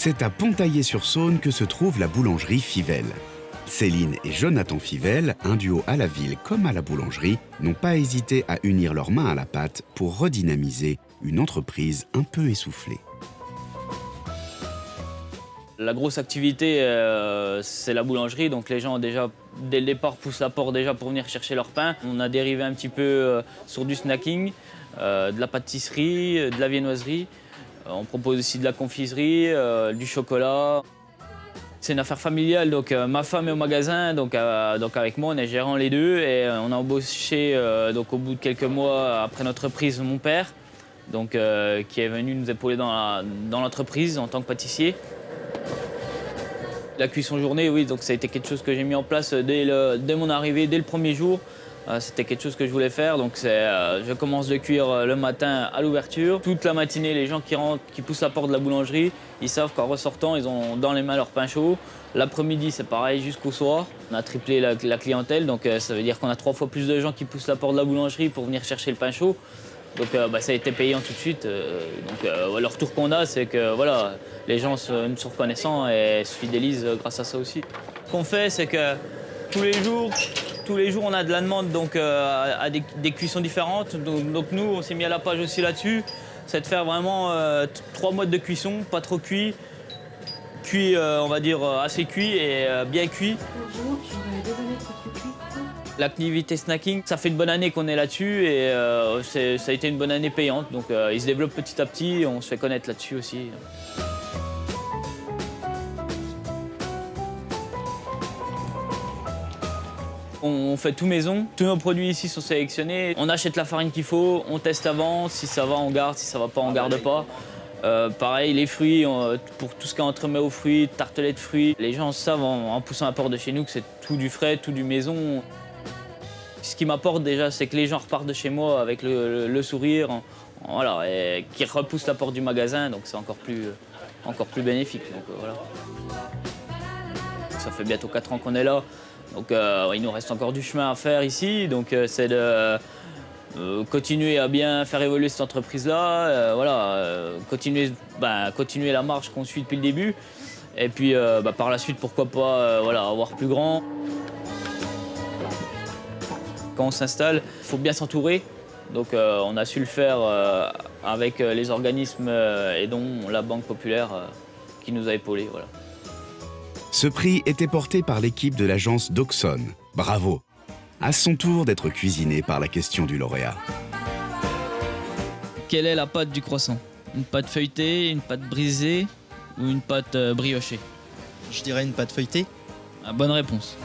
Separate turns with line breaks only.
C'est à Pontaillé-sur-Saône que se trouve la boulangerie Fivel. Céline et Jonathan Fivel, un duo à la ville comme à la boulangerie, n'ont pas hésité à unir leurs mains à la pâte pour redynamiser une entreprise un peu essoufflée.
La grosse activité, c'est la boulangerie. Donc les gens, déjà, dès le départ, poussent la porte déjà pour venir chercher leur pain. On a dérivé un petit peu sur du snacking, de la pâtisserie, de la viennoiserie. On propose aussi de la confiserie, du chocolat. C'est une affaire familiale, donc ma femme est au magasin, donc avec moi, on est gérant les deux. Et on a embauché, donc, au bout de quelques mois, après notre reprise, mon père, donc, qui est venu nous épauler dans l'entreprise en tant que pâtissier. La cuisson journée, oui, donc ça a été quelque chose que j'ai mis en place dès mon arrivée, dès le premier jour. C'était quelque chose que je voulais faire, donc je commence de cuire le matin à l'ouverture. Toute la matinée, les gens qui rentrent, qui poussent la porte de la boulangerie, ils savent qu'en ressortant, ils ont dans les mains leur pain chaud. L'après-midi, c'est pareil jusqu'au soir. On a triplé la clientèle, donc ça veut dire qu'on a 3 fois plus de gens qui poussent la porte de la boulangerie pour venir chercher le pain chaud. Donc ça a été payant tout de suite. Le retour qu'on a, c'est que voilà, les gens nous sont reconnaissants et se fidélisent grâce à ça aussi. Ce qu'on fait, c'est que tous les jours, on a de la demande donc, à des cuissons différentes. Donc nous, on s'est mis à la page aussi là-dessus. C'est de faire vraiment 3 modes de cuisson, pas trop cuit, on va dire assez cuit et bien cuit. L'activité snacking, ça fait une bonne année qu'on est là-dessus et ça a été une bonne année payante. Donc il se développe petit à petit et on se fait connaître là-dessus aussi. On fait tout maison, tous nos produits ici sont sélectionnés. On achète la farine qu'il faut, on teste avant, si ça va on garde, si ça va pas on garde pas. Pareil, les fruits, pour tout ce qui est entremets aux fruits, tartelettes de fruits. Les gens savent en poussant la porte de chez nous que c'est tout du frais, tout du maison. Ce qui m'apporte déjà, c'est que les gens repartent de chez moi avec le sourire, voilà, et qu'ils repoussent la porte du magasin, donc c'est encore plus bénéfique. Donc, voilà. Ça fait bientôt 4 ans qu'on est là, donc il nous reste encore du chemin à faire ici, donc c'est de continuer à bien faire évoluer cette entreprise-là, continuer la marche qu'on suit depuis le début, et puis par la suite, pourquoi pas avoir plus grand. Quand on s'installe, il faut bien s'entourer. Donc on a su le faire avec les organismes et dont la Banque Populaire qui nous a épaulés. Voilà.
Ce prix était porté par l'équipe de l'agence Doxon. Bravo! À son tour d'être cuisiné par la question du lauréat.
Quelle est la pâte du croissant? Une pâte feuilletée, une pâte brisée ou une pâte briochée?
Je dirais une pâte feuilletée.
Bonne réponse.